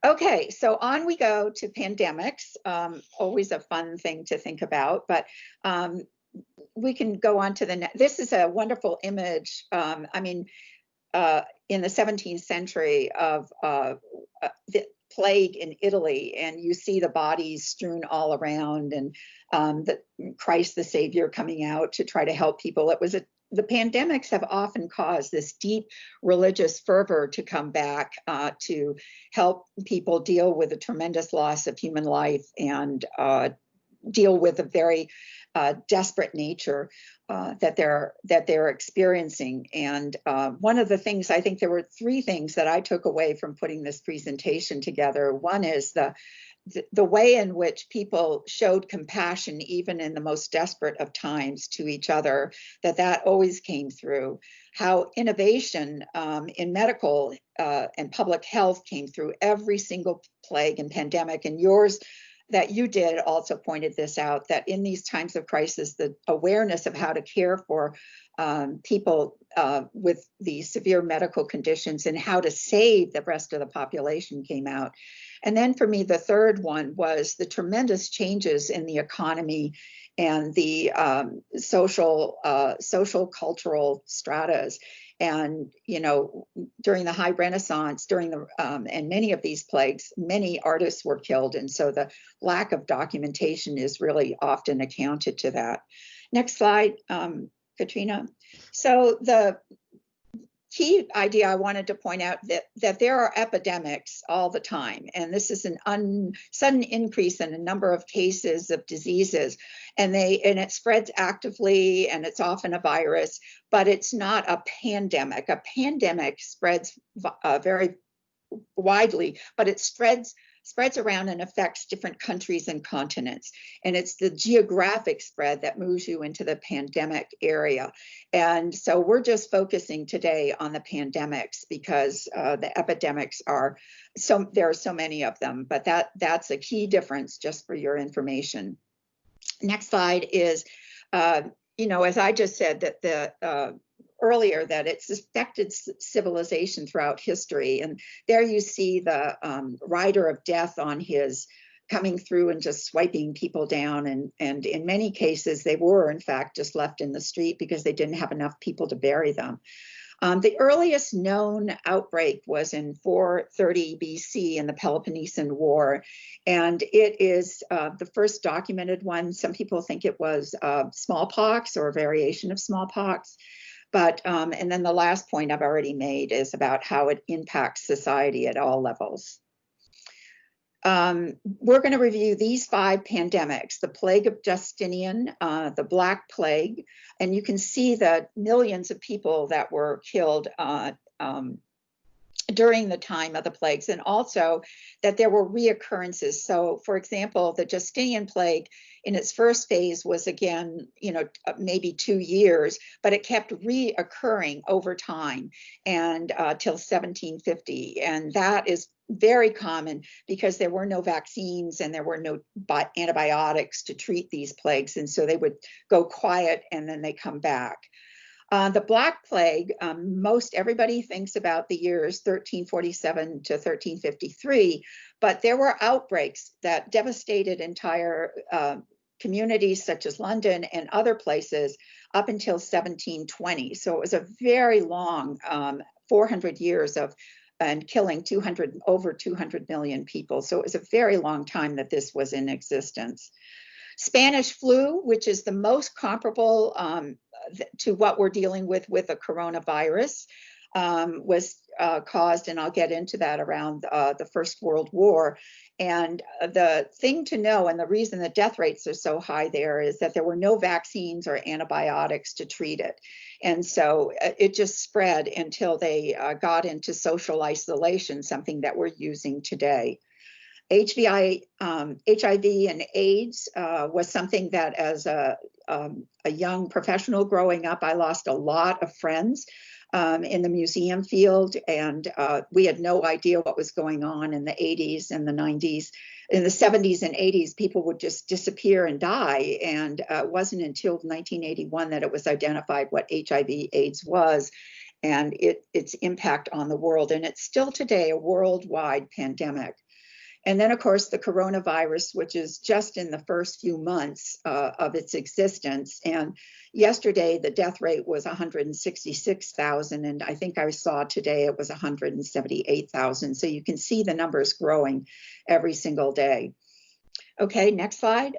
Okay, so on we go to pandemics. Always a fun thing to think about, but we can go on to the next. This is a wonderful image. In the 17th century of the plague in Italy, and you see the bodies strewn all around, and the Christ the Savior coming out to try to help people. The pandemics have often caused this deep religious fervor to come back to help people deal with the tremendous loss of human life and deal with a very desperate nature that they're experiencing. And one of the things, I think there were three things that I took away from putting this presentation together. One is the way in which people showed compassion, even in the most desperate of times, to each other, that always came through. How innovation in medical and public health came through every single plague and pandemic. And yours that you did also pointed this out, that in these times of crisis, the awareness of how to care for people with these severe medical conditions and how to save the rest of the population came out. And then for me, the third one was the tremendous changes in the economy and the social cultural stratas. And, you know, during the High Renaissance, and many of these plagues, many artists were killed. And so the lack of documentation is really often accounted to that. Next slide, Katrina. So the key idea I wanted to point out that there are epidemics all the time, and this is an sudden increase in a number of cases of diseases, and it spreads actively, and it's often a virus, but it's not a pandemic. A pandemic spreads very widely, but it spreads around and affects different countries and continents. And it's the geographic spread that moves you into the pandemic area. And so we're just focusing today on the pandemics because the epidemics there are so many of them, but that's a key difference just for your information. Next slide is, as I just said, that earlier, that it's affected civilization throughout history. And there you see the rider of death on his coming through and just swiping people down. And in many cases, they were, in fact, just left in the street because they didn't have enough people to bury them. The earliest known outbreak was in 430 BC in the Peloponnesian War. And it is the first documented one. Some people think it was smallpox or a variation of smallpox. But, and then the last point I've already made is about how it impacts society at all levels. We're going to review these 5 pandemics: the plague of Justinian, the Black Plague, and you can see the millions of people that were killed during the time of the plagues, and also that there were reoccurrences. So, for example, the Justinian plague in its first phase was, again, maybe 2 years, but it kept reoccurring over time and till 1750. And that is very common because there were no vaccines and there were no antibiotics to treat these plagues. And so they would go quiet and then they come back. The Black Plague, most everybody thinks about the years 1347 to 1353, but there were outbreaks that devastated entire communities such as London and other places up until 1720. So it was a very long 400 years and killing over 200 million people. So it was a very long time that this was in existence. Spanish flu, which is the most comparable to what we're dealing with a coronavirus, was caused, and I'll get into that, around the First World War. And the thing to know, and the reason the death rates are so high there, is that there were no vaccines or antibiotics to treat it. And so it just spread until they got into social isolation, something that we're using today. HIV and AIDS was something that, as a young professional growing up, I lost a lot of friends in the museum field, and we had no idea what was going on in the 80s and the 90s. In the 70s and 80s, people would just disappear and die, and it wasn't until 1981 that it was identified what HIV/AIDS was and its impact on the world. And it's still today a worldwide pandemic. And then, of course, the coronavirus, which is just in the first few months of its existence. And yesterday, the death rate was 166,000. And I think I saw today it was 178,000. So you can see the numbers growing every single day. Okay, next slide.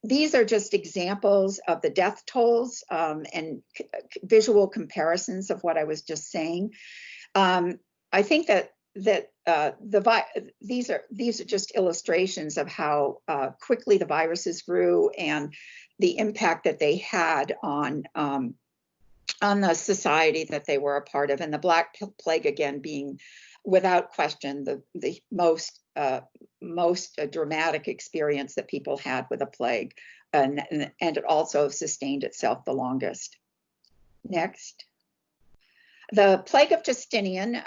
These are just examples of the death tolls and visual comparisons of what I was just saying. I think that these are just illustrations of how quickly the viruses grew and the impact that they had on the society that they were a part of. And the Black Plague, again, being without question the most dramatic experience that people had with a plague, and it also sustained itself the longest. Next. The plague of Justinian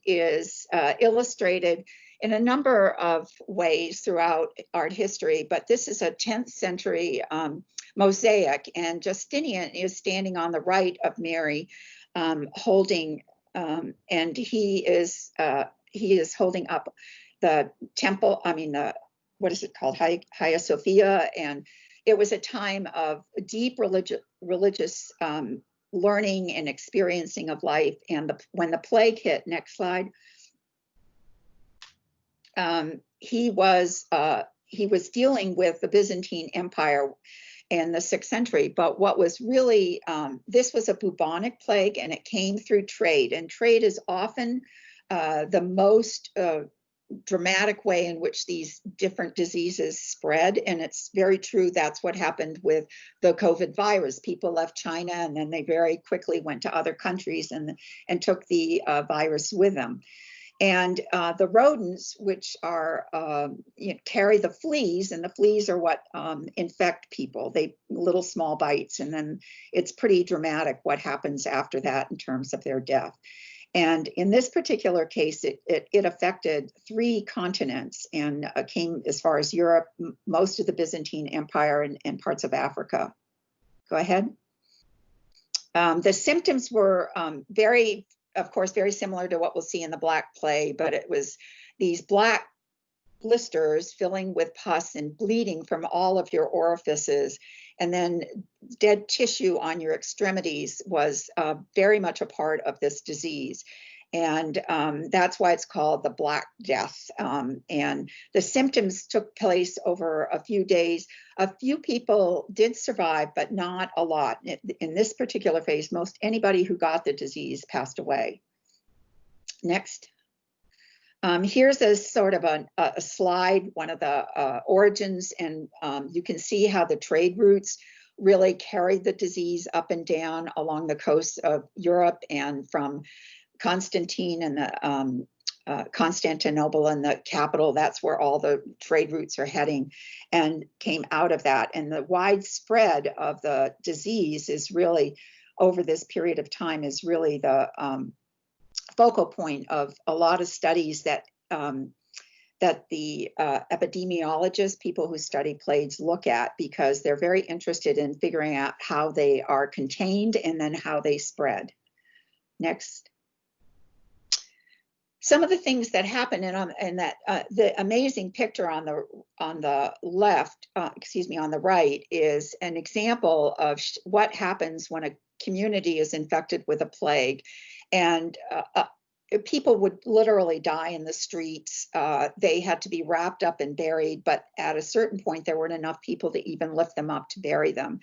is illustrated in a number of ways throughout art history, but this is a 10th century mosaic, and Justinian is standing on the right of Mary, holding, and he is holding up the temple. I mean, what is it called? Hagia Sophia, and it was a time of deep religious learning and experiencing of life. And when the plague hit, next slide, he was dealing with the Byzantine Empire in the 6th century. But what was really, this was a bubonic plague, and it came through trade. And trade is often the most dramatic way in which these different diseases spread. And it's very true. That's what happened with the COVID virus. People left China, and then they very quickly went to other countries and took the virus with them. And the rodents, which are carry the fleas, and the fleas are what infect people. They little small bites, and then it's pretty dramatic what happens after that in terms of their death. And in this particular case, it affected 3 continents and came as far as Europe, most of the Byzantine Empire, and parts of Africa. Go ahead. The symptoms were of course, very similar to what we'll see in the Black Plague, but it was these black blisters filling with pus and bleeding from all of your orifices. And then dead tissue on your extremities was very much a part of this disease. And that's why it's called the Black Death. And the symptoms took place over a few days. A few people did survive, but not a lot. In this particular phase, most anybody who got the disease passed away. Next. Here's a sort of a slide, one of the origins, and you can see how the trade routes really carried the disease up and down along the coast of Europe, and from Constantine and the Constantinople and the capital, that's where all the trade routes are heading, and came out of that. And the widespread of the disease is really, over this period of time, is really the focal point of a lot of studies that the epidemiologists, people who study plagues, look at, because they're very interested in figuring out how they are contained and then how they spread. Next. Some of the things that happen, and that the amazing picture on the left, on the right, is an example of what happens when a community is infected with a plague. And people would literally die in the streets. They had to be wrapped up and buried, but at a certain point, there weren't enough people to even lift them up to bury them.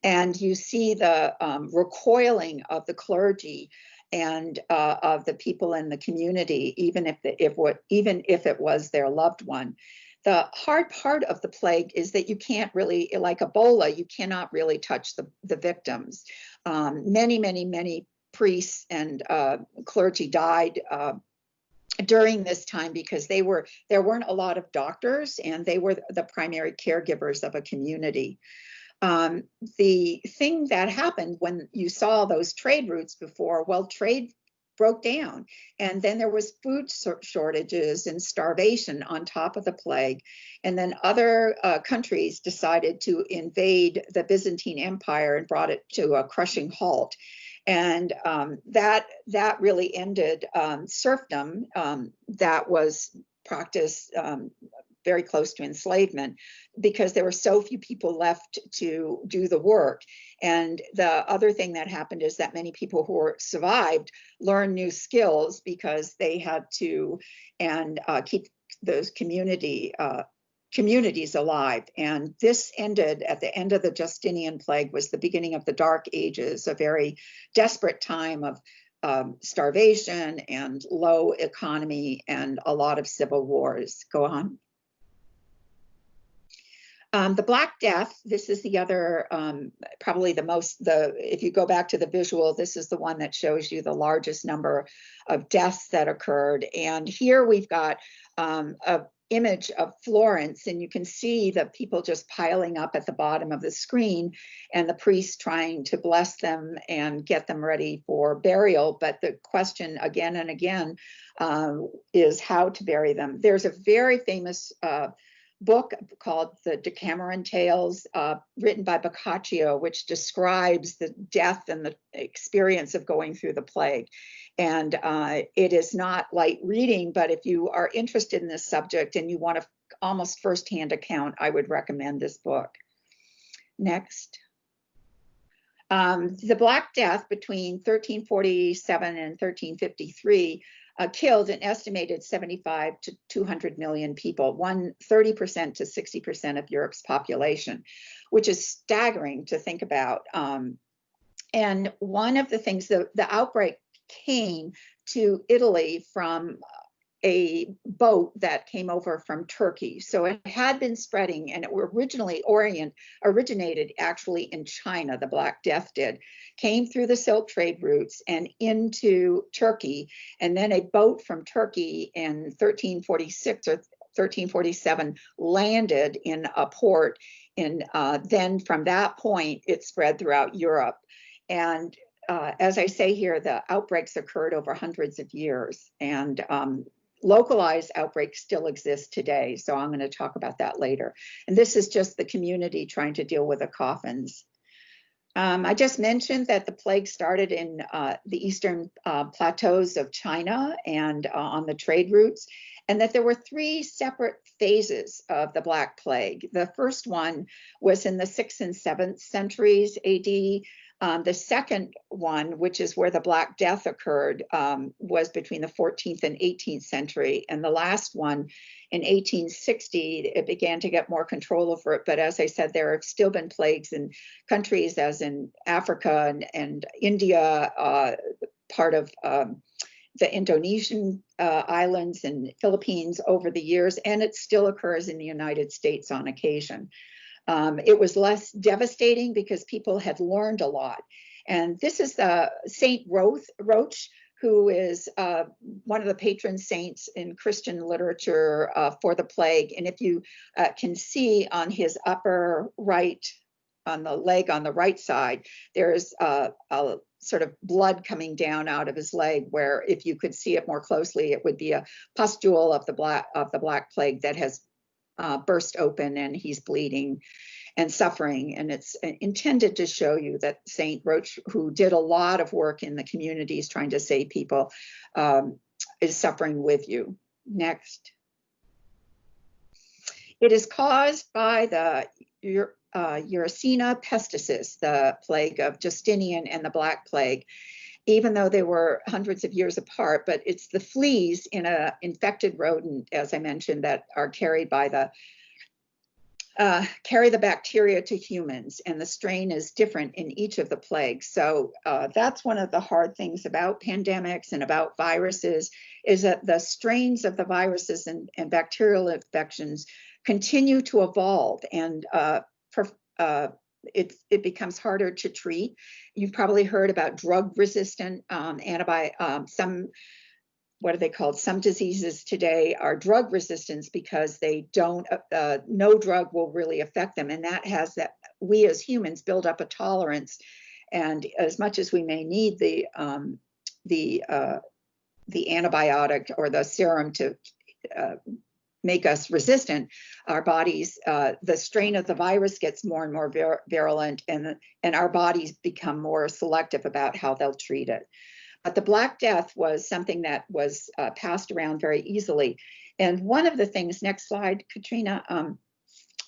And you see the recoiling of the clergy and of the people in the community, even if it was their loved one. The hard part of the plague is that you can't really, like Ebola, you cannot really touch the victims. Many priests and clergy died during this time because there weren't a lot of doctors, and they were the primary caregivers of a community. The thing that happened when you saw those trade routes before, well, trade broke down, and then there was food shortages and starvation on top of the plague. And then other countries decided to invade the Byzantine Empire and brought it to a crushing halt. And that really ended serfdom that was practice very close to enslavement, because there were so few people left to do the work. And the other thing that happened is that many people who were survived learned new skills because they had to keep those communities alive. And this ended at the end of the Justinian plague, was the beginning of the Dark Ages, a very desperate time of starvation and low economy and a lot of civil wars. Go on. The Black Death, this is the other, probably if you go back to the visual, this is the one that shows you the largest number of deaths that occurred. And here we've got a image of Florence, and you can see the people just piling up at the bottom of the screen, and the priest trying to bless them and get them ready for burial. But the question again and again is how to bury them. There's a very famous book called The Decameron Tales, written by Boccaccio, which describes the death and the experience of going through the plague. And it is not light reading, but if you are interested in this subject and you want a almost firsthand account, I would recommend this book. Next. The Black Death between 1347 and 1353 killed an estimated 75 to 200 million people, 30% to 60% of Europe's population, which is staggering to think about. And one of the things, the outbreak came to Italy from a boat that came over from Turkey. So it had been spreading, and it originated actually in China. The Black Death came through the Silk trade routes and into Turkey. And then a boat from Turkey in 1346 or 1347 landed in a port. And then from that point, it spread throughout Europe. And as I say here, the outbreaks occurred over hundreds of years, and localized outbreaks still exist today. So I'm going to talk about that later. And this is just the community trying to deal with the coffins. I just mentioned that the plague started in the eastern plateaus of China and on the trade routes, and that there were 3 separate phases of the Black Plague. The first one was in the 6th and 7th centuries AD. The second one, which is where the Black Death occurred, was between the 14th and 18th century. And the last one in 1860, it began to get more control over it. But as I said, there have still been plagues in countries as in Africa and India, part of the Indonesian islands and Philippines over the years, and it still occurs in the United States on occasion. It was less devastating because people had learned a lot. And this is the Saint Roche, who is one of the patron saints in Christian literature for the plague. And if you can see on his upper right, on the leg on the right side, there's a sort of blood coming down out of his leg, where if you could see it more closely, it would be a pustule of the Black Plague that has burst open, and he's bleeding and suffering. And it's intended to show you that Saint Roche, who did a lot of work in the communities trying to save people, is suffering with you. Next. It is caused by the Yersinia pestis, the plague of Justinian, and the Black Plague, even though they were hundreds of years apart. But it's the fleas in an infected rodent, as I mentioned, that are carried by carry the bacteria to humans, and the strain is different in each of the plagues. So that's one of the hard things about pandemics and about viruses, is that the strains of the viruses and bacterial infections continue to evolve, and it becomes harder to treat. You've probably heard about drug-resistant some diseases today are drug resistance because they don't, no drug will really affect them. And that has that we as humans build up a tolerance. And as much as we may need the antibiotic or the serum to make us resistant, our bodies, the strain of the virus gets more and more virulent, and our bodies become more selective about how they'll treat it. But the Black Death was something that was passed around very easily. And one of the things, next slide, Katrina,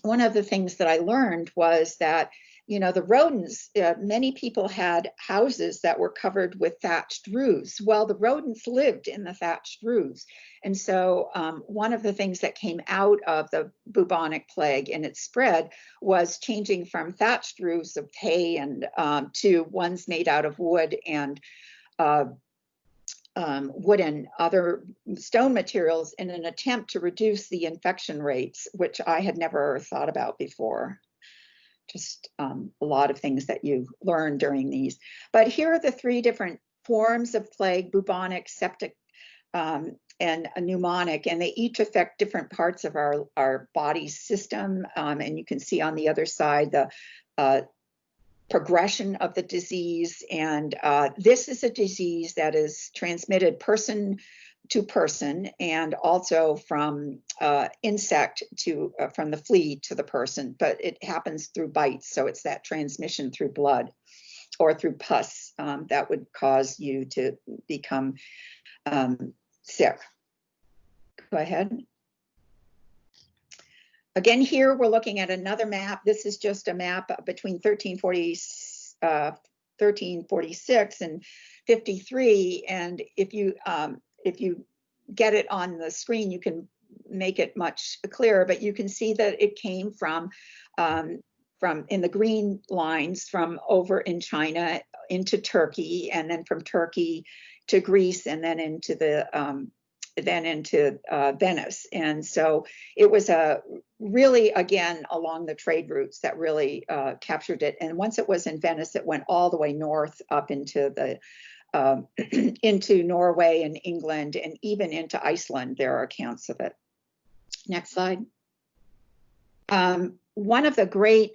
one of the things that I learned was that, you know, the rodents, many people had houses that were covered with thatched roofs. Well, the rodents lived in the thatched roofs. And so one of the things that came out of the bubonic plague and its spread was changing from thatched roofs of hay and to ones made out of wood and wood and other stone materials in an attempt to reduce the infection rates, which I had never thought about before. Just a lot of things that you learn during these. But here are the three different forms of plague: bubonic, septic, and a pneumonic, and they each affect different parts of our body system. And you can see on the other side the progression of the disease. And this is a disease that is transmitted person to person, and also from insect to from the flea to the person, but it happens through bites. So it's that transmission through blood or through pus that would cause you to become sick. Go ahead. Again, here we're looking at another map. This is just a map between 1346 and 53. And if you get it on the screen, you can make it much clearer, but you can see that it came from in the green lines from over in China into Turkey, and then from Turkey to Greece, and then into Venice. And so it was really, again, along the trade routes that really captured it. And once it was in Venice, it went all the way north up into into Norway and England, and even into Iceland. There are accounts of it. Next slide. One of the great,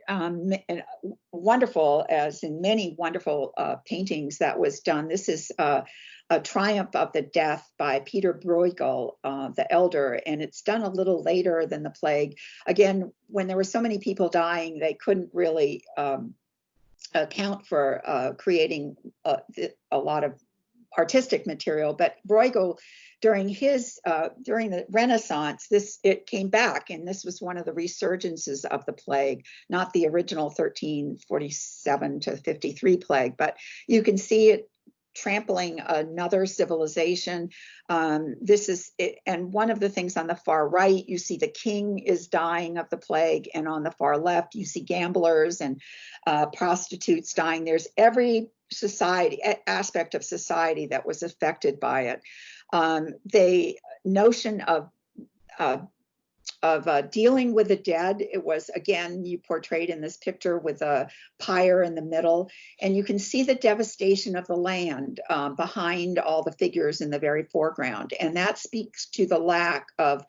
wonderful, as in many wonderful paintings that was done, this is a Triumph of the Death by Peter Bruegel, the Elder, and it's done a little later than the plague. Again, when there were so many people dying, they couldn't really account for creating a lot of artistic material, but Bruegel, during the Renaissance, it came back, and this was one of the resurgences of the plague, not the original 1347 to 53 plague, but you can see it trampling another civilization. This is it, and one of the things on the far right, you see the king is dying of the plague, and on the far left, you see gamblers and prostitutes dying. There's every aspect of society that was affected by it. The notion of dealing with the dead, it was, again, you portrayed in this picture with a pyre in the middle, and you can see the devastation of the land behind all the figures in the very foreground, and that speaks to the lack of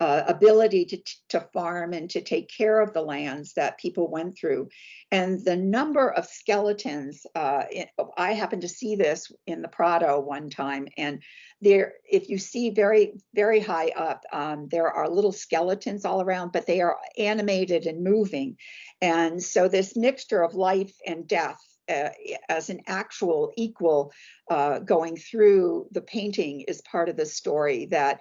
ability to farm and to take care of the lands that people went through. And the number of skeletons, I happened to see this in the Prado one time, and there, if you see very, very high up, there are little skeletons all around, but they are animated and moving. And so this mixture of life and death as an actual equal going through the painting is part of the story, that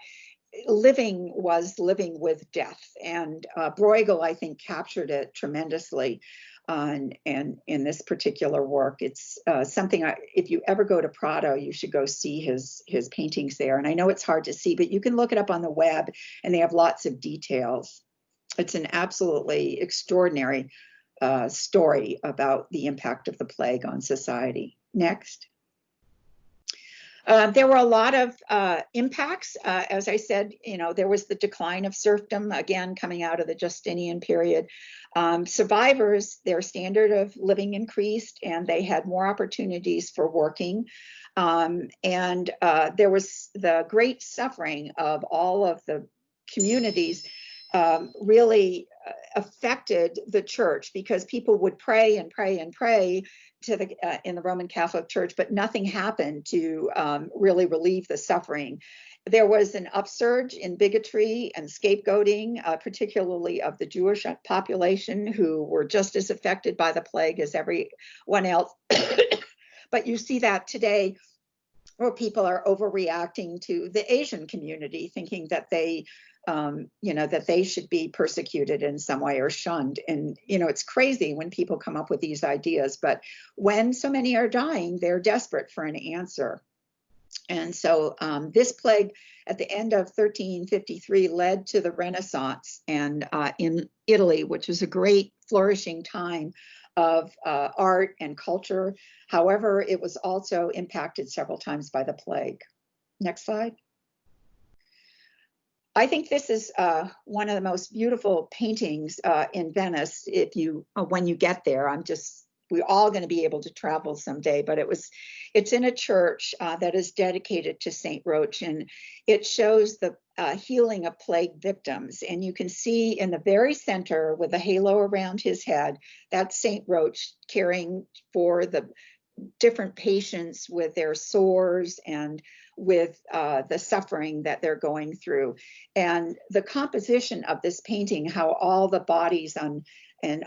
living was living with death. And Bruegel, I think, captured it tremendously and in this particular work. It's something, if you ever go to Prado, you should go see his paintings there. And I know it's hard to see, but you can look it up on the web, and they have lots of details. It's an absolutely extraordinary story about the impact of the plague on society. Next. There were a lot of impacts. As I said, there was the decline of serfdom, again, coming out of the Justinian period. Survivors, their standard of living increased, and they had more opportunities for working. And there was the great suffering of all of the communities really affected the church, because people would pray and pray and pray to in the Roman Catholic Church, but nothing happened to really relieve the suffering. There was an upsurge in bigotry and scapegoating, particularly of the Jewish population, who were just as affected by the plague as everyone else. But you see that today or people are overreacting to the Asian community, thinking that they, that they should be persecuted in some way or shunned. And, it's crazy when people come up with these ideas, but when so many are dying, they're desperate for an answer. And so this plague at the end of 1353 led to the Renaissance and in Italy, which was a great flourishing time of art and culture. However, it was also impacted several times by the plague. Next slide. I think this is one of the most beautiful paintings in Venice. When you get there, we're all going to be able to travel someday, but it's in a church that is dedicated to Saint Roch, and it shows the healing of plague victims. And you can see in the very center with a halo around his head, that's Saint Roch caring for the different patients with their sores and with the suffering that they're going through. And the composition of this painting, how all the bodies and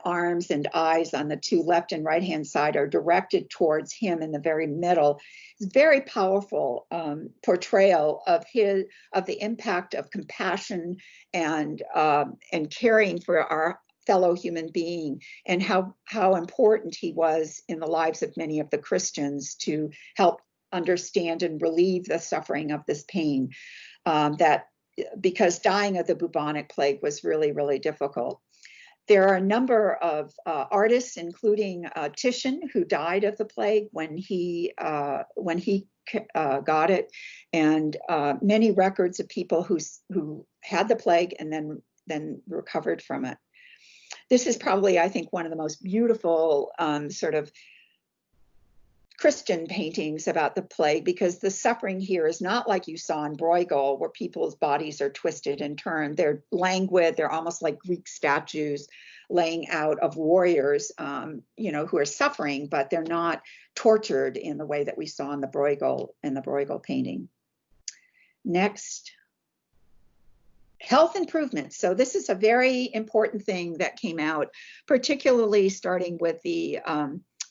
arms and eyes on the two left and right hand side are directed towards him in the very middle, is very powerful portrayal of the impact of compassion and caring for our fellow human being, and how important he was in the lives of many of the Christians to help understand and relieve the suffering of this pain, because dying of the bubonic plague was really, really difficult. There are a number of artists, including Titian, who died of the plague when he got it, and many records of people who had the plague and then recovered from it. This is probably, I think, one of the most beautiful sort of Christian paintings about the plague, because the suffering here is not like you saw in Bruegel, where people's bodies are twisted and turned. They're languid. They're almost like Greek statues laying out of warriors, who are suffering, but they're not tortured in the way that we saw in the Bruegel painting. Next. Health improvements. So this is a very important thing that came out, particularly starting with the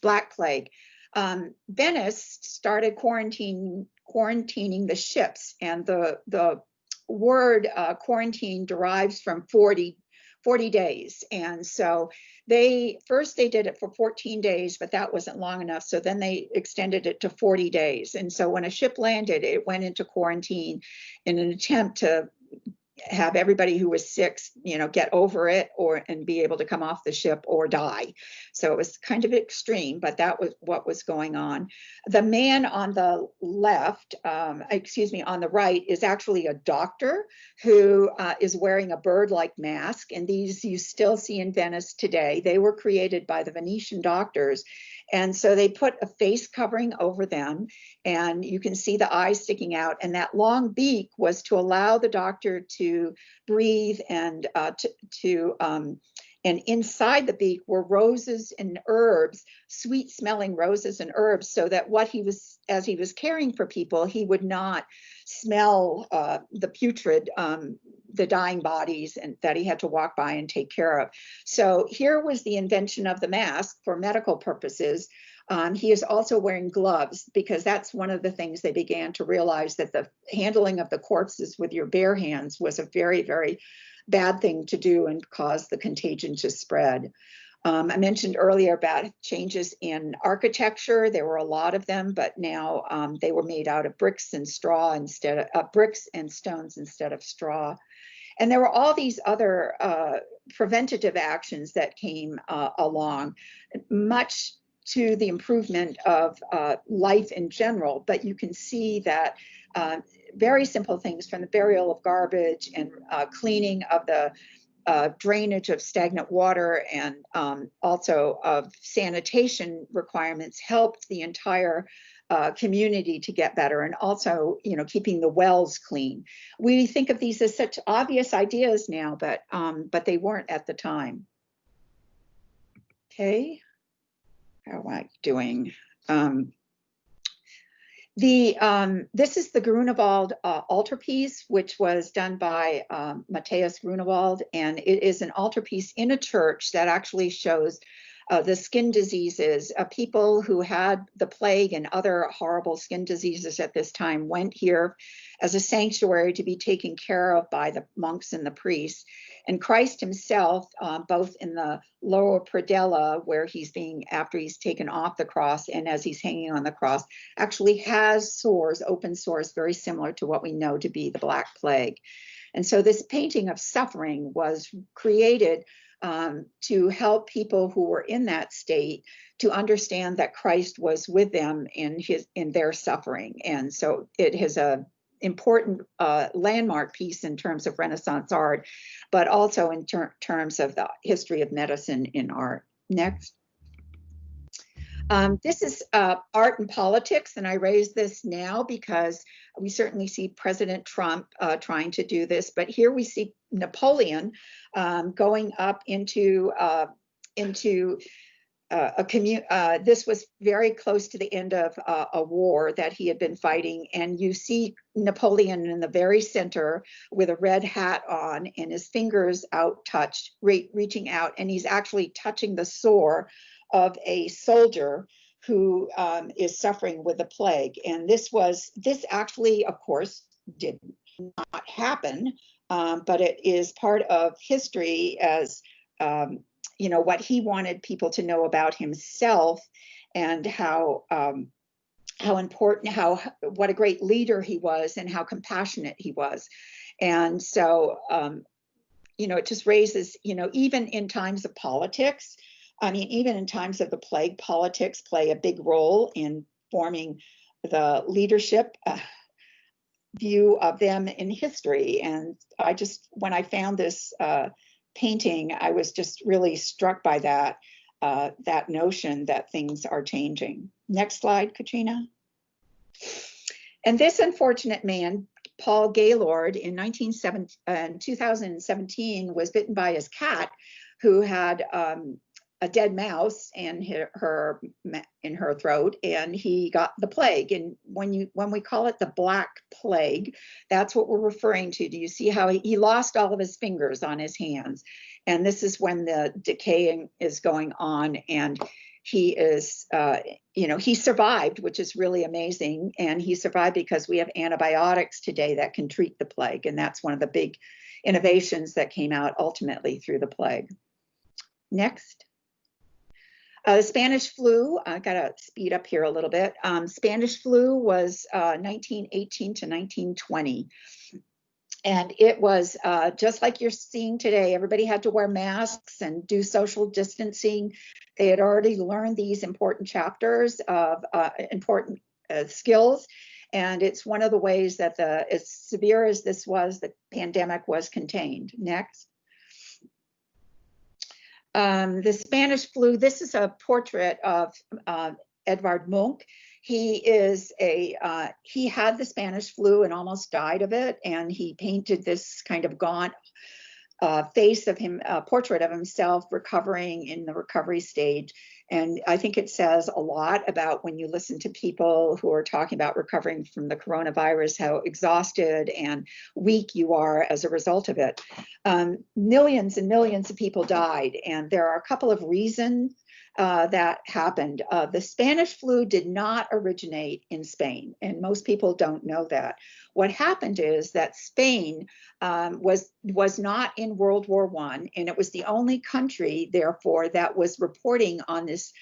Black Plague. Venice started quarantining the ships, and the word quarantine derives from 40 days. And so they did it for 14 days, but that wasn't long enough. So then they extended it to 40 days. And so when a ship landed, it went into quarantine in an attempt to have everybody who was sick, get over it and be able to come off the ship or die. So it was kind of extreme, but that was what was going on. The man on the left, on the right, is actually a doctor who is wearing a bird-like mask. And these you still see in Venice today. They were created by the Venetian doctors. And so they put a face covering over them, and you can see the eyes sticking out. And that long beak was to allow the doctor to breathe, and and inside the beak were roses and herbs, sweet smelling roses and herbs, so that as he was caring for people, he would not smell the putrid, the dying bodies, and that he had to walk by and take care of. So here was the invention of the mask for medical purposes. He is also wearing gloves, because that's one of the things they began to realize, that the handling of the corpses with your bare hands was a very, very bad thing to do and cause the contagion to spread. I mentioned earlier about changes in architecture. There were a lot of them, but now they were made out of bricks and stones instead of straw. And there were all these other preventative actions that came along, much to the improvement of life in general. But you can see that very simple things, from the burial of garbage and cleaning of the drainage of stagnant water, and also of sanitation requirements, helped the entire community to get better. And also, keeping the wells clean. We think of these as such obvious ideas now, but they weren't at the time. Okay, how am I doing? This is the Grunewald altarpiece, which was done by Matthias Grunewald, and it is an altarpiece in a church that actually shows the skin diseases. People who had the plague and other horrible skin diseases at this time went here as a sanctuary to be taken care of by the monks and the priests. And Christ himself, both in the lower predella, where he's after he's taken off the cross and as he's hanging on the cross, actually has sores, open sores, very similar to what we know to be the Black Plague. And so this painting of suffering was created to help people who were in that state to understand that Christ was with them in their suffering. And so it has a important landmark piece in terms of Renaissance art, but also in terms of the history of medicine in art. Next. This is art and politics, and I raise this now because we certainly see President Trump trying to do this, but here we see Napoleon going up into this was very close to the end of a war that he had been fighting, and you see Napoleon in the very center with a red hat on and his fingers reaching out, and he's actually touching the sore of a soldier who is suffering with the plague. And this actually, of course, did not happen, but it is part of history as what he wanted people to know about himself and how important, what a great leader he was and how compassionate he was. And so, it just raises, even in times of politics, even in times of the plague, politics play a big role in forming the leadership view of them in history. And when I found this painting, I was just really struck by that notion that things are changing. Next slide, Katrina. And this unfortunate man, Paul Gaylord, in 2017 was bitten by his cat, who had a dead mouse in her throat, and he got the plague. And when we call it the Black Plague, that's what we're referring to. Do you see how he lost all of his fingers on his hands? And this is when the decaying is going on, and he is, he survived, which is really amazing. And he survived because we have antibiotics today that can treat the plague. And that's one of the big innovations that came out ultimately through the plague. Next. The Spanish flu, I got to speed up here a little bit. Spanish flu was 1918 to 1920. And it was just like you're seeing today. Everybody had to wear masks and do social distancing. They had already learned these important chapters of important skills. And it's one of the ways that as severe as this was, the pandemic was contained. Next. The Spanish flu, this is a portrait of Edvard Munch. He had the Spanish flu and almost died of it. And he painted this kind of gaunt face of him, a portrait of himself recovering in the recovery stage. And I think it says a lot about when you listen to people who are talking about recovering from the coronavirus, how exhausted and weak you are as a result of it. Millions and millions of people died, and there are a couple of reasons that happened. The Spanish flu did not originate in Spain, and most people don't know that. What happened is that Spain was not in World War I, and it was the only country, therefore, that was reporting on this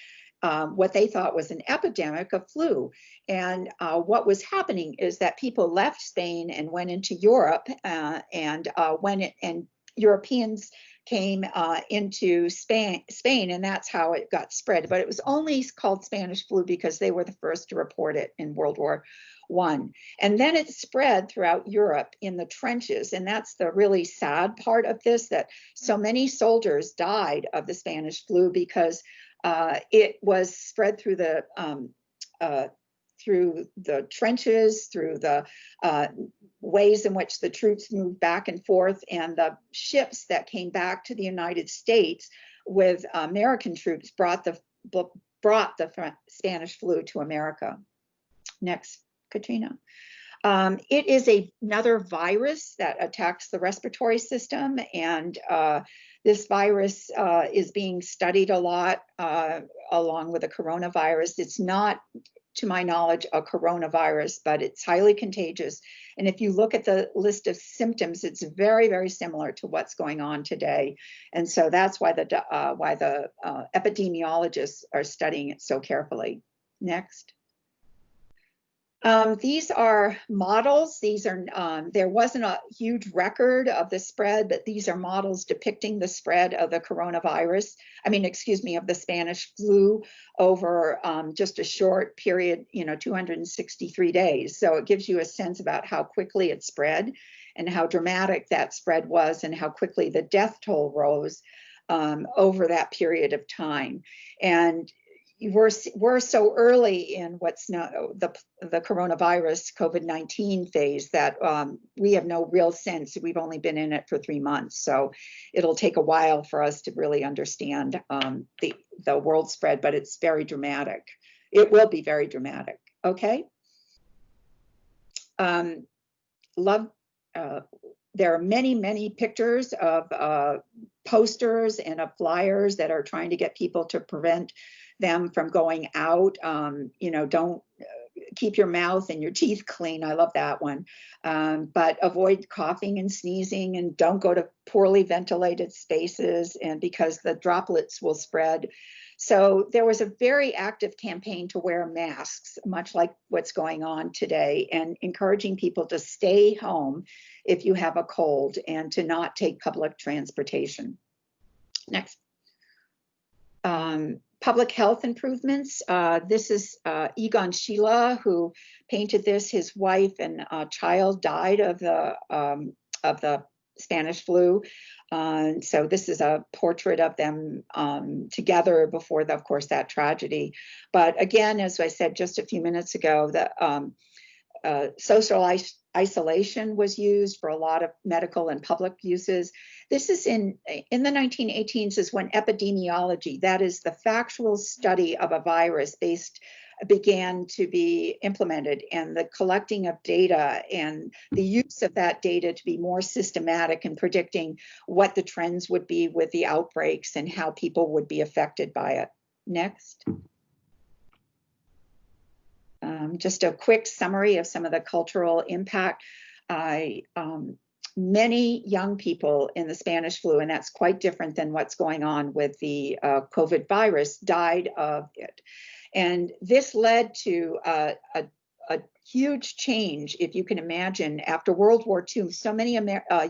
what they thought was an epidemic of flu. And what was happening is that people left Spain and went into Europe, and Europeans came into Spain, and that's how it got spread. But it was only called Spanish flu because they were the first to report it in World War I. And then it spread throughout Europe in the trenches. And that's the really sad part of this, that so many soldiers died of the Spanish flu because it was spread through the trenches, through the ways in which the troops moved back and forth, and the ships that came back to the United States with American troops brought the Spanish flu to America. Next, Katrina. It is another virus that attacks the respiratory system, and this virus is being studied a lot along with the coronavirus. It's not, to my knowledge, a coronavirus, but it's highly contagious. And if you look at the list of symptoms, it's very, very similar to what's going on today. And so that's why the epidemiologists are studying it so carefully. Next. These are models. These are, there wasn't a huge record of the spread, but these are models depicting the spread of the coronavirus. Of the Spanish flu over just a short period, 263 days. So it gives you a sense about how quickly it spread and how dramatic that spread was and how quickly the death toll rose over that period of time. And we're so early in what's now the coronavirus COVID-19 phase that we have no real sense. We've only been in it for 3 months, so it'll take a while for us to really understand the world spread. But it's very dramatic. It will be very dramatic. Okay. There are many pictures of posters and of flyers that are trying to get people to prevent them from going out. Don't keep your mouth and your teeth clean. I love that one. But avoid coughing and sneezing, and don't go to poorly ventilated spaces, and because the droplets will spread. So there was a very active campaign to wear masks, much like what's going on today, and encouraging people to stay home if you have a cold and to not take public transportation. Next. Public health improvements. This is Egon Schiele, who painted this. His wife and child died of the Spanish flu. So this is a portrait of them together before, of course, that tragedy. But again, as I said just a few minutes ago, the social isolation was used for a lot of medical and public uses. This is in the 1918s is when epidemiology, that is the factual study of a virus began to be implemented, and the collecting of data and the use of that data to be more systematic in predicting what the trends would be with the outbreaks and how people would be affected by it. Next. Just a quick summary of some of the cultural impact. Many young people in the Spanish flu, and that's quite different than what's going on with the COVID virus, died of it. And this led to a huge change, if you can imagine. After World War II, so many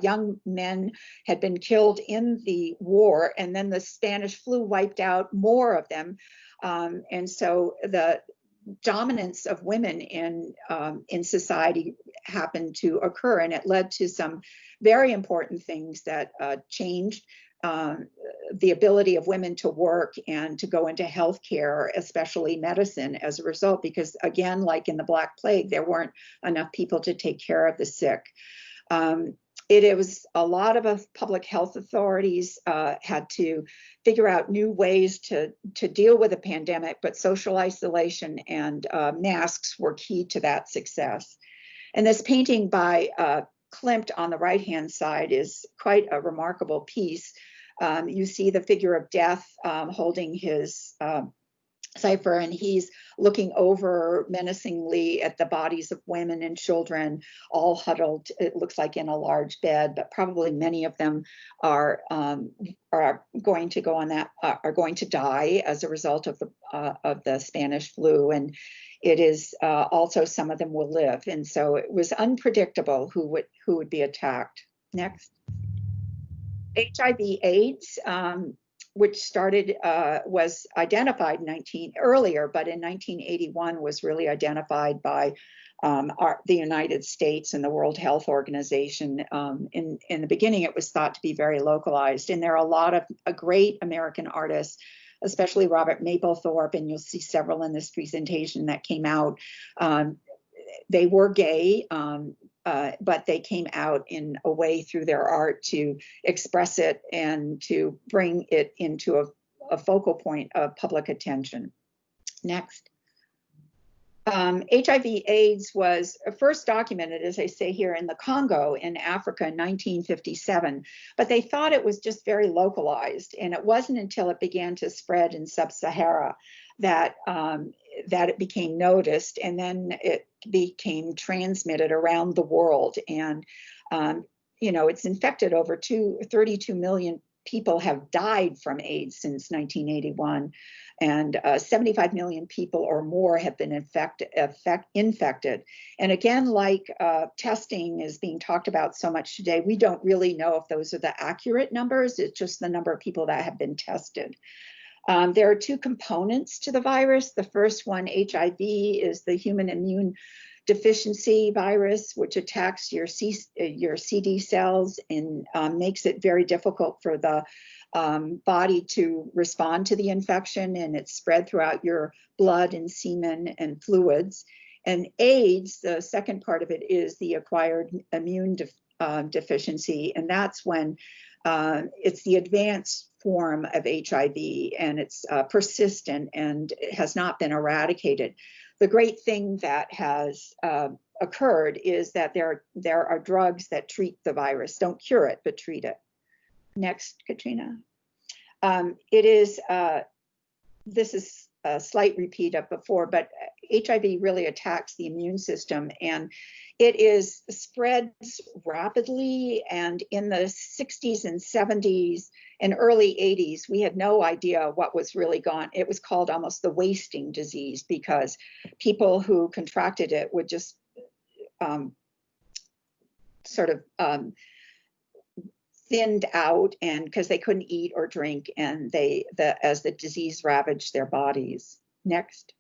young men had been killed in the war, and then the Spanish flu wiped out more of them. And so the dominance of women in society happened to occur, and it led to some very important things that changed the ability of women to work and to go into healthcare, especially medicine, as a result, because again, like in the Black Plague, there weren't enough people to take care of the sick. It was a lot of public health authorities had to figure out new ways to deal with a pandemic, but social isolation and masks were key to that success. And this painting by Klimt on the right-hand side is quite a remarkable piece. You see the figure of death holding his cipher, and he's looking over menacingly at the bodies of women and children, all huddled, it looks like, in a large bed, but probably many of them are going to go on that, are going to die as a result of the Spanish flu. And it is also, some of them will live. And so it was unpredictable who would be attacked. Next. HIV/AIDS, which started, was identified earlier, but in 1981 was really identified by the United States and the World Health Organization. In the beginning, it was thought to be very localized, and there are a lot of great American artists, especially Robert Mapplethorpe, and you'll see several in this presentation that came out. They were gay, but they came out in a way through their art to express it and to bring it into a focal point of public attention. Next. HIV/AIDS was first documented, as I say here, in the Congo in Africa in 1957, but they thought it was just very localized, and it wasn't until it began to spread in sub-Sahara that it became noticed, and then it became transmitted around the world. And it's infected over 32 million people have died from AIDS since 1981, and 75 million people or more have been infected. And again, like testing is being talked about so much today, we don't really know if those are the accurate numbers. It's just the number of people that have been tested. There are two components to the virus. The first one, HIV, is the human immune deficiency virus, which attacks your CD cells and makes it very difficult for the body to respond to the infection, and it's spread throughout your blood and semen and fluids. And AIDS, the second part of it, is the acquired immune deficiency, and that's when it's the advanced form of HIV, and it's persistent and it has not been eradicated. The great thing that has occurred is that there are drugs that treat the virus, don't cure it, but treat it. Next, Katrina. This is a slight repeat of before, but HIV really attacks the immune system, and it spreads rapidly. And in the 60s and 70s and early 80s, we had no idea what was really gone. It was called almost the wasting disease, because people who contracted it would just thinned out, and because they couldn't eat or drink, and as the disease ravaged their bodies. Next.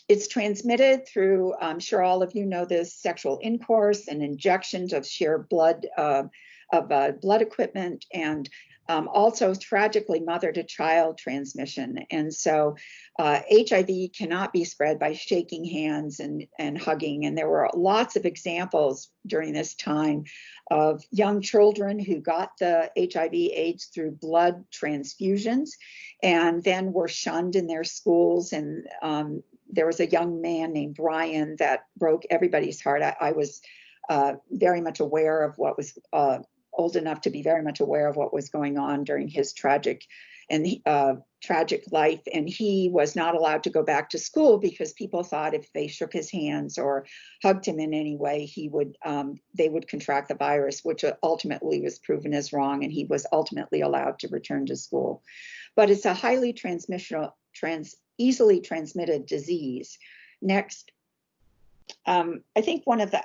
It's transmitted through, I'm sure all of you know this, sexual intercourse and injections of sheer blood, blood equipment, and also tragically mother-to-child transmission. And so HIV cannot be spread by shaking hands and hugging. And there were lots of examples during this time of young children who got the HIV/AIDS through blood transfusions and then were shunned in their schools. And there was a young man named Brian that broke everybody's heart. I was very much aware of what was old enough to be very much aware of what was going on during his tragic life. And he was not allowed to go back to school because people thought if they shook his hands or hugged him in any way, they would contract the virus, which ultimately was proven as wrong. And he was ultimately allowed to return to school. But it's a highly easily transmitted disease. Next. I think one of the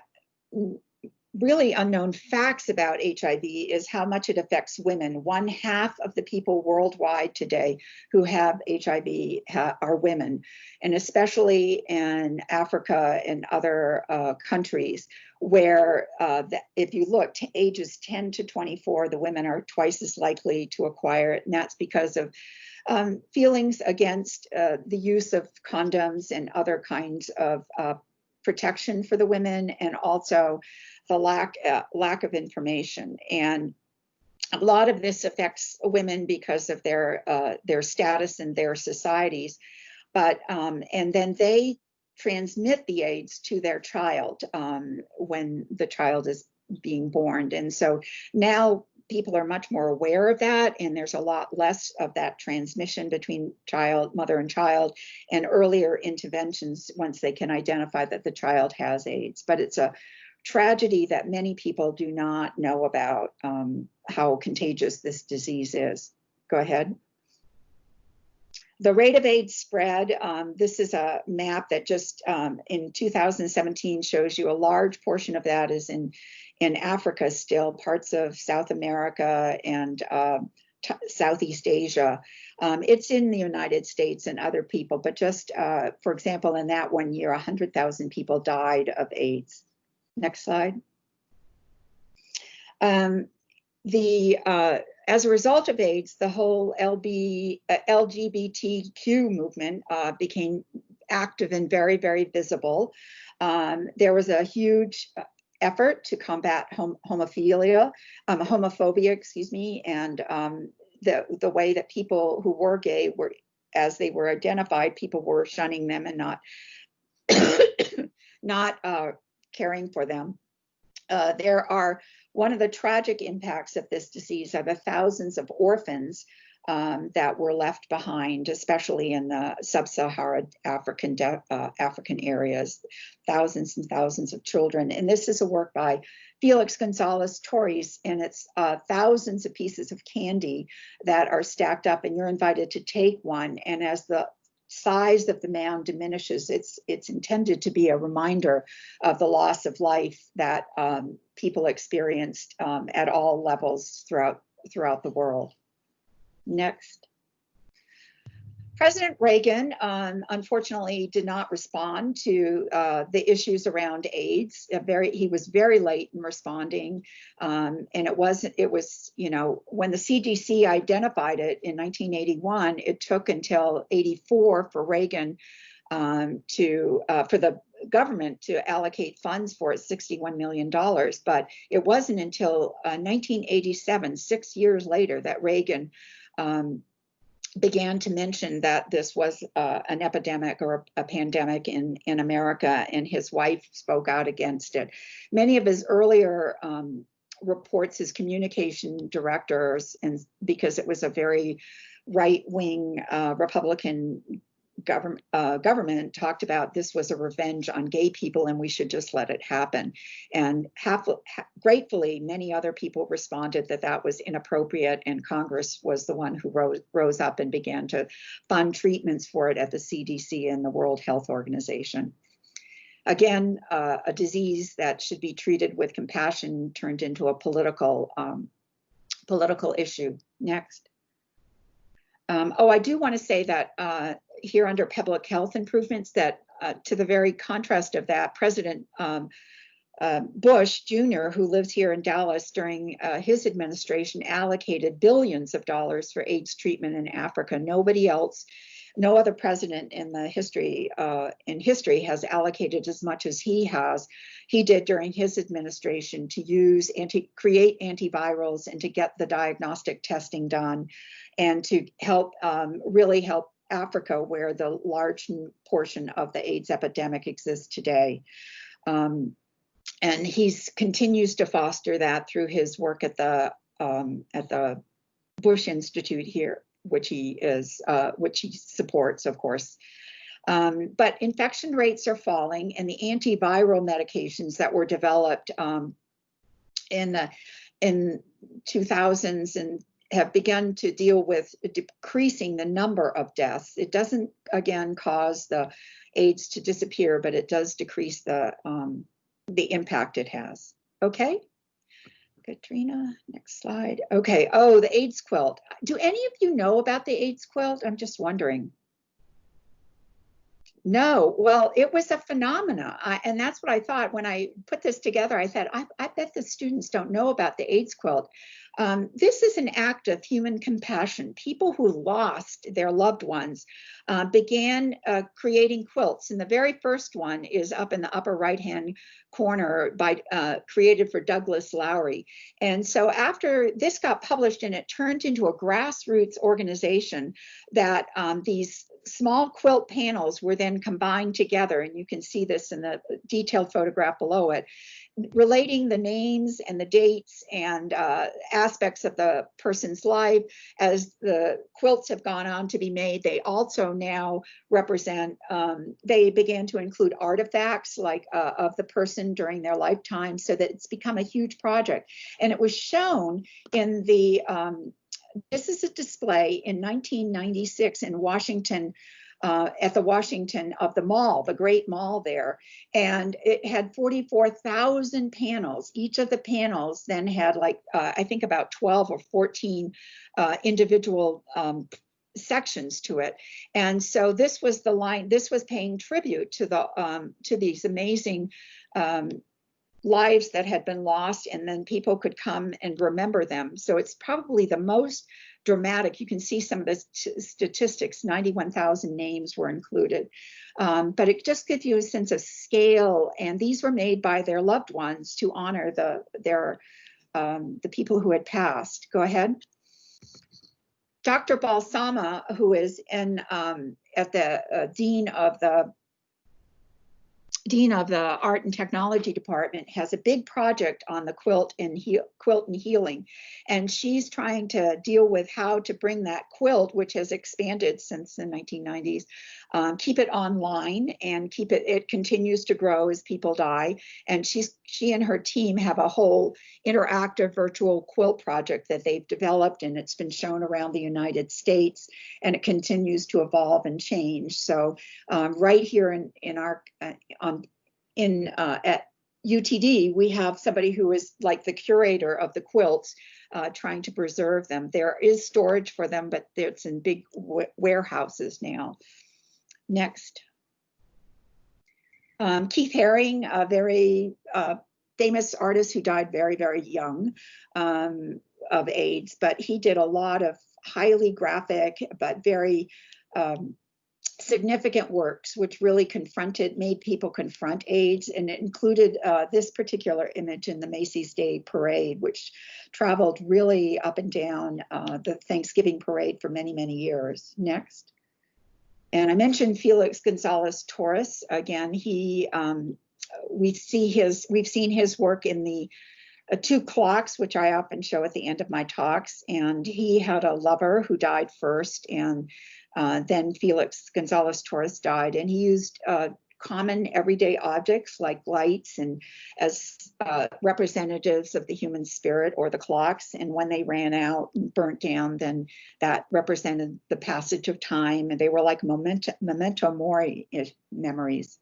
really unknown facts about HIV is how much it affects women. 1/2 of the people worldwide today who have HIV are women, and especially in Africa and other countries where if you look to ages 10 to 24, the women are twice as likely to acquire it, and that's because of feelings against the use of condoms and other kinds of protection for the women, and also the lack of information. And a lot of this affects women because of their status in their societies, but and then they transmit the AIDS to their child when the child is being born. And so now people are much more aware of that, and there's a lot less of that transmission between mother and child, and earlier interventions once they can identify that the child has AIDS. But it's a tragedy that many people do not know about, how contagious this disease is. Go ahead. The rate of AIDS spread, this is a map that just in 2017 shows you a large portion of that is in Africa still, parts of South America and Southeast Asia. It's in the United States and other people, but just for example, in that 1 year, 100,000 people died of AIDS. Next slide. As a result of AIDS, the whole LGBTQ movement became active and very, very visible. There was a huge effort to combat homophobia, excuse me, and the way that people who were gay were as they were identified, people were shunning them and not caring for them. One of the tragic impacts of this disease are the thousands of orphans that were left behind, especially in the sub-Saharan African areas, thousands and thousands of children. And this is a work by Felix Gonzalez-Torres, and it's thousands of pieces of candy that are stacked up, and you're invited to take one. And as the size of the mound diminishes, it's intended to be a reminder of the loss of life that people experienced at all levels throughout the world. Next. President Reagan, unfortunately, did not respond to the issues around AIDS. He was very late in responding, and it was, you know, when the CDC identified it in 1981, it took until 84 for Reagan for the government to allocate funds for it, $61 million. But it wasn't until 1987, 6 years later, that Reagan began to mention that this was an epidemic or a pandemic in America, and his wife spoke out against it. Many of his earlier reports, his communication directors, and because it was a very right-wing Republican government, talked about this was a revenge on gay people and we should just let it happen. And gratefully, many other people responded that that was inappropriate, and Congress was the one who rose up and began to fund treatments for it at the CDC and the World Health Organization. Again, a disease that should be treated with compassion turned into a political issue. Next. I do want to say that here under public health improvements, that to the very contrast of that, President Bush Jr., who lives here in Dallas, during his administration allocated billions of dollars for AIDS treatment in Africa. Nobody else, no other president in history has allocated as much as he has. He did during his administration to create antivirals and to get the diagnostic testing done, and to really help Africa, where the large portion of the AIDS epidemic exists today. And he continues to foster that through his work at the Bush Institute here, which he supports, of course. But infection rates are falling, and the antiviral medications that were developed in the 2000s and have begun to deal with decreasing the number of deaths. It doesn't, again, cause the AIDS to disappear, but it does decrease the impact it has. Okay, Katrina, next slide. Okay, the AIDS quilt. Do any of you know about the AIDS quilt? I'm just wondering. No, well, it was a phenomena. And that's what I thought when I put this together. I thought, I bet the students don't know about the AIDS quilt. This is an act of human compassion. People who lost their loved ones began creating quilts. And the very first one is up in the upper right-hand corner, created for Douglas Lowry. And so after this got published, and it turned into a grassroots organization, that these small quilt panels were then combined together, and you can see this in the detailed photograph below it, relating the names and the dates and aspects of the person's life. As the quilts have gone on to be made, they also now represent, they began to include artifacts like of the person during their lifetime, so that it's become a huge project. And it was shown in the, this is a display in 1996 in Washington, at the Washington of the mall, the great mall there. And it had 44,000 panels. Each of the panels then had like, I think about 12 or 14 individual sections to it. And so this was the line, this was paying tribute to these amazing lives that had been lost, and then people could come and remember them. So it's probably the most dramatic. You can see some of the statistics, 91,000 names were included. But it just gives you a sense of scale, and these were made by their loved ones to honor the people who had passed. Go ahead. Dr. Balsamo, who is at the Dean of the Art and Technology Department, has a big project on the quilt and healing. And she's trying to deal with how to bring that quilt, which has expanded since the 1990s, keep it online and it continues to grow as people die. And she and her team have a whole interactive virtual quilt project that they've developed, and it's been shown around the United States, and it continues to evolve and change. So right here at UTD, we have somebody who is like the curator of the quilts, trying to preserve them. There is storage for them, but it's in big warehouses now. Next. Keith Haring, a very famous artist who died very, very young of AIDS, but he did a lot of highly graphic but very significant works, which really made people confront AIDS, and it included this particular image in the Macy's Day Parade, which traveled really up and down the Thanksgiving parade for many, many years. Next. And I mentioned Felix Gonzalez-Torres. Again, we've seen his work in the two clocks, which I often show at the end of my talks. And he had a lover who died first, and then Felix Gonzalez-Torres died. And he used common everyday objects like lights and as representatives of the human spirit, or the clocks. And when they ran out and burnt down, then that represented the passage of time. And they were like memento mori memories.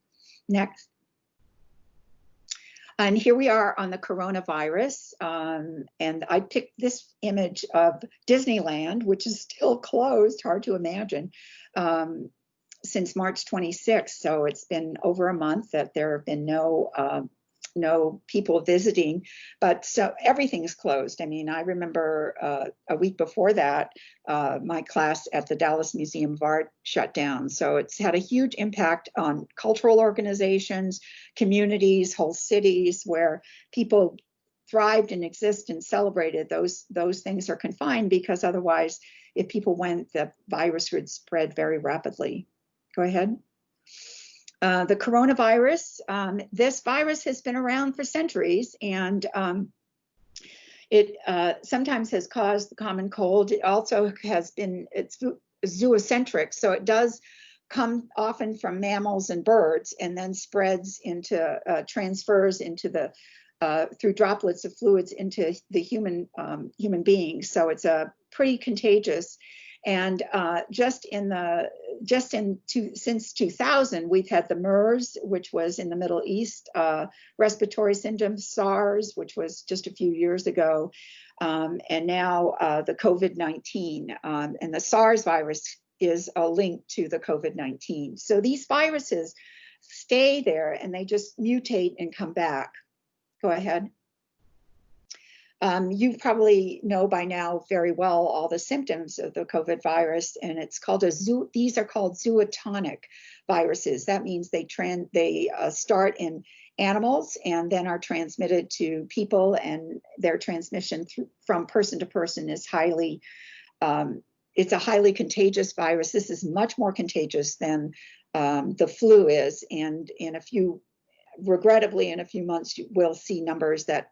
Next. And here we are on the coronavirus. And I picked this image of Disneyland, which is still closed, hard to imagine, since March 26th. So it's been over a month that there have been no people visiting, but so everything's closed. I mean, I remember a week before that, my class at the Dallas Museum of Art shut down. So it's had a huge impact on cultural organizations, communities, whole cities where people thrived and exist and celebrated. Those things are confined, because otherwise, if people went, the virus would spread very rapidly. Go ahead. The coronavirus, this virus has been around for centuries, and it sometimes has caused the common cold. It also it's zoocentric, so it does come often from mammals and birds, and then spreads transfers into through droplets of fluids into the human beings. So it's a pretty contagious. And since 2000, we've had the MERS, which was in the Middle East, respiratory syndrome, SARS, which was just a few years ago, and now the COVID-19. And the SARS virus is a link to the COVID-19. So these viruses stay there, and they just mutate and come back. Go ahead. You probably know by now very well all the symptoms of the COVID virus, and it's called these are called zootonic viruses. That means they start in animals and then are transmitted to people, and their transmission from person to person is it's a highly contagious virus. This is much more contagious than the flu is, and regrettably, in a few months, we'll see numbers that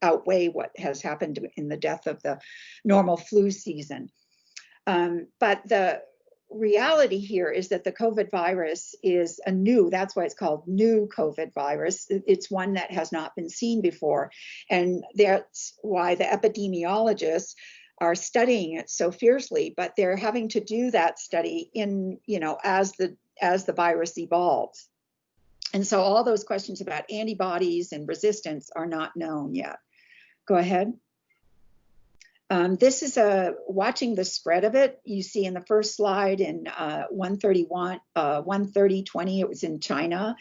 outweigh what has happened in the death of the normal flu season. But the reality here is that the COVID virus is that's why it's called new COVID virus. It's one that has not been seen before. And that's why the epidemiologists are studying it so fiercely, but they're having to do that study as the virus evolves. And so all those questions about antibodies and resistance are not known yet. Go ahead. This is watching the spread of it. You see in the first slide in 130-20, it was in China.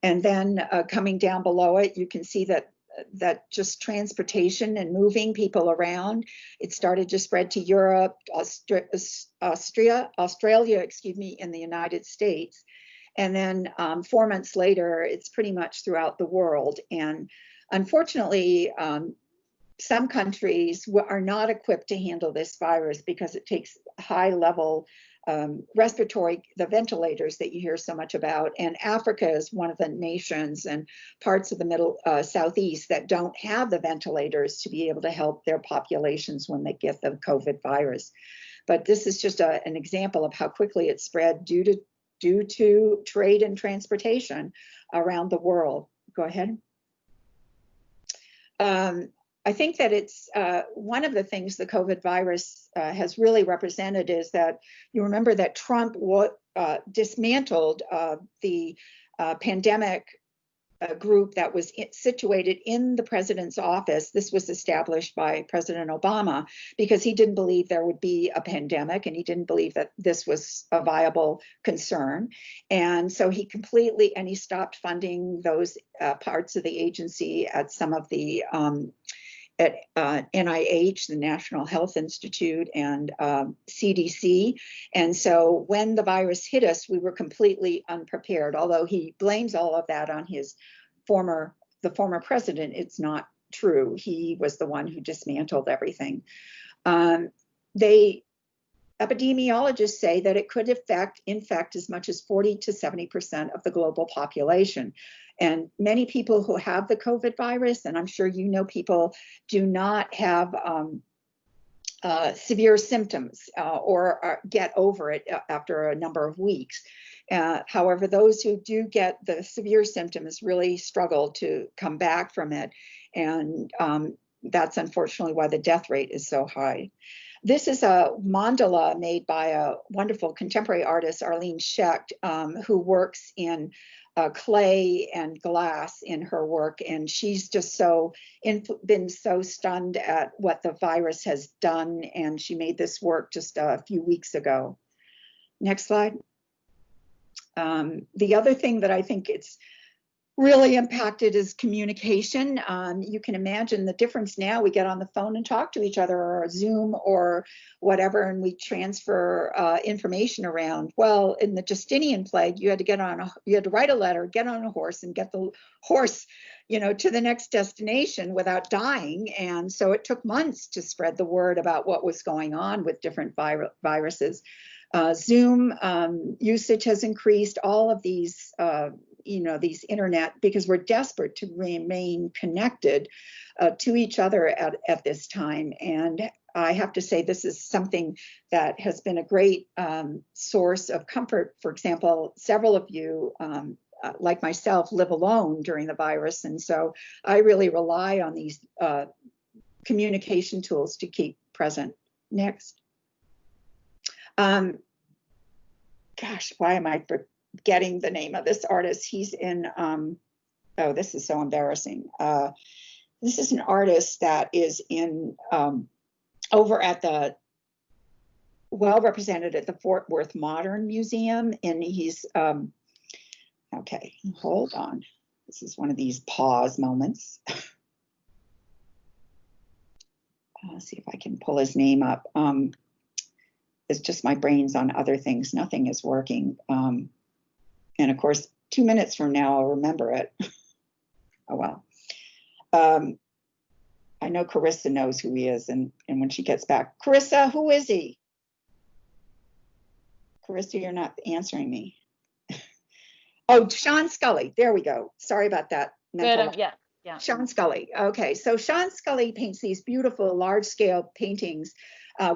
And then coming down below it, you can see that just transportation and moving people around, it started to spread to Europe, Australia, in the United States. And then 4 months later, it's pretty much throughout the world. And unfortunately, some countries are not equipped to handle this virus because it takes high level respiratory, the ventilators that you hear so much about. And Africa is one of the nations and parts of the middle southeast that don't have the ventilators to be able to help their populations when they get the COVID virus. But this is just an example of how quickly it spread due to trade and transportation around the world. Go ahead. I think that it's one of the things the COVID virus has really represented is that you remember that Trump dismantled the pandemic group that was situated in the president's office. This was established by President Obama because he didn't believe there would be a pandemic and he didn't believe that this was a viable concern. And so he stopped funding those parts of the agency at some of the at NIH, the National Health Institute, and CDC. And so when the virus hit us, we were completely unprepared. Although he blames all of that on the former president, it's not true. He was the one who dismantled everything. Epidemiologists say that it could infect as much as 40 to 70% of the global population. And many people who have the COVID virus, and I'm sure you know people, do not have severe symptoms or get over it after a number of weeks. However, those who do get the severe symptoms really struggle to come back from it. And that's unfortunately why the death rate is so high. This is a mandala made by a wonderful contemporary artist, Arlene Schecht, who works in clay and glass in her work. And she's just been so stunned at what the virus has done. And she made this work just a few weeks ago. Next slide. The other thing that I think it's really impacted is communication. You can imagine the difference now. We get on the phone and talk to each other, or Zoom or whatever, and we transfer information around. Well, in the Justinian plague, you had to write a letter, get on a horse, and get the horse, to the next destination without dying. And so it took months to spread the word about what was going on with different viruses. Zoom usage has increased. All of these these internet, because we're desperate to remain connected to each other at this time. And I have to say, this is something that has been a great source of comfort. For example, several of you, like myself, live alone during the virus. And so I really rely on these communication tools to keep present. Next. Gosh, why am I forgetting the name of this artist? He's in, oh, this is so embarrassing. This is an artist that is in, over at the, well represented at the Fort Worth Modern Museum. And he's, okay, hold on. This is one of these pause moments. Let's see if I can pull his name up. It's just my brain's on other things. Nothing is working. And of course, 2 minutes from now, I'll remember it. Oh, well. I know Carissa knows who he is. And when she gets back, Carissa, who is he? Carissa, you're not answering me. Oh, Sean Scully. There we go. Sorry about that. Good. Yeah. Sean Scully. Okay. So Sean Scully paints these beautiful large scale paintings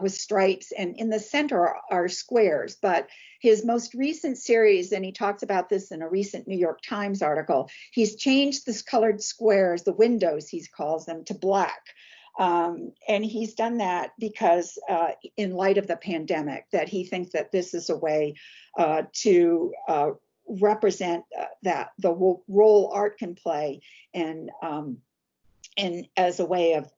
with stripes, and in the center are squares. But his most recent series, and he talks about this in a recent New York Times article, he's changed this colored squares, the windows he calls them, to black. And he's done that because in light of the pandemic, that he thinks that this is a way to represent that the role art can play, and as a way of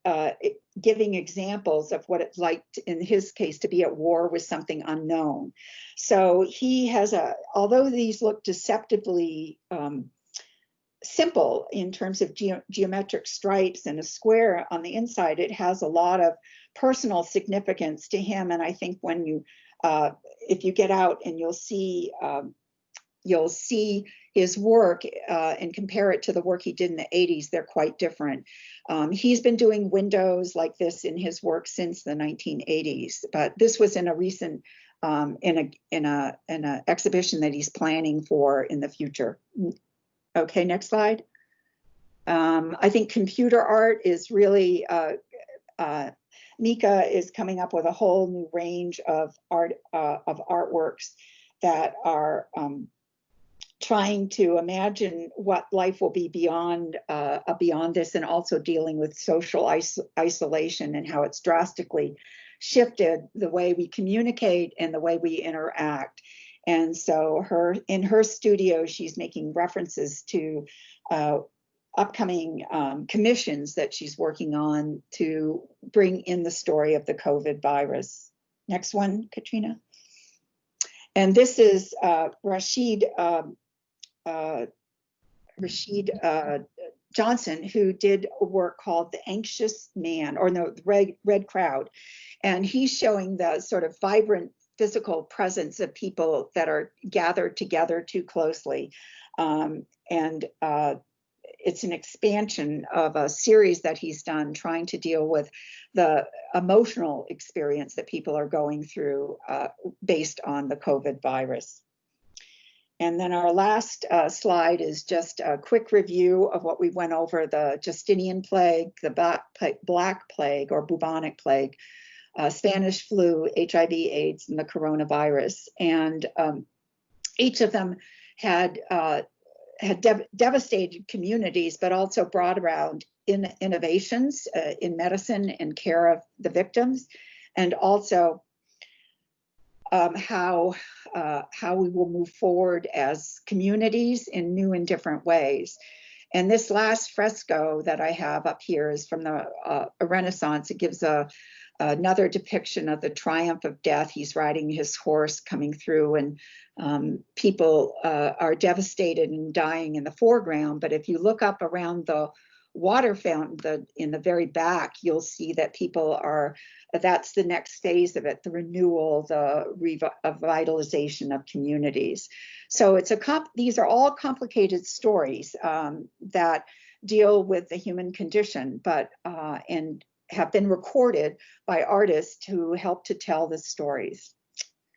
giving examples of what it's like, in his case, to be at war with something unknown. So he has although these look deceptively simple in terms of geometric stripes and a square on the inside, it has a lot of personal significance to him. And I think when you, if you get out and you'll see his work and compare it to the work he did in the 80s, they're quite different. He's been doing windows like this in his work since the 1980s, but this was in a recent in a exhibition that he's planning for in the future. Okay, next slide. I think computer art is really Mika is coming up with a whole new range of artworks that are trying to imagine what life will be beyond this, and also dealing with social isolation and how it's drastically shifted the way we communicate and the way we interact. And so in her studio, she's making references to upcoming commissions that she's working on to bring in the story of the COVID virus. Next one, Katrina. And this is Rashid Johnson, who did a work called The Anxious Man, or no, the Red Crowd. And he's showing the sort of vibrant physical presence of people that are gathered together too closely. It's an expansion of a series that he's done trying to deal with the emotional experience that people are going through based on the COVID virus. And then our last slide is just a quick review of what we went over: the Justinian plague, the Black Plague or bubonic plague, Spanish flu, HIV, AIDS, and the coronavirus. And each of them had devastated communities, but also brought around innovations in medicine and care of the victims, and also how we will move forward as communities in new and different ways. And this last fresco that I have up here is from the Renaissance. It gives another depiction of the triumph of death. He's riding his horse coming through, and people are devastated and dying in the foreground. But if you look up around the water fountain in the very back, you'll see that people are, that's the next phase of it, the renewal, the revitalization of communities. So these are all complicated stories that deal with the human condition, but and have been recorded by artists who help to tell the stories.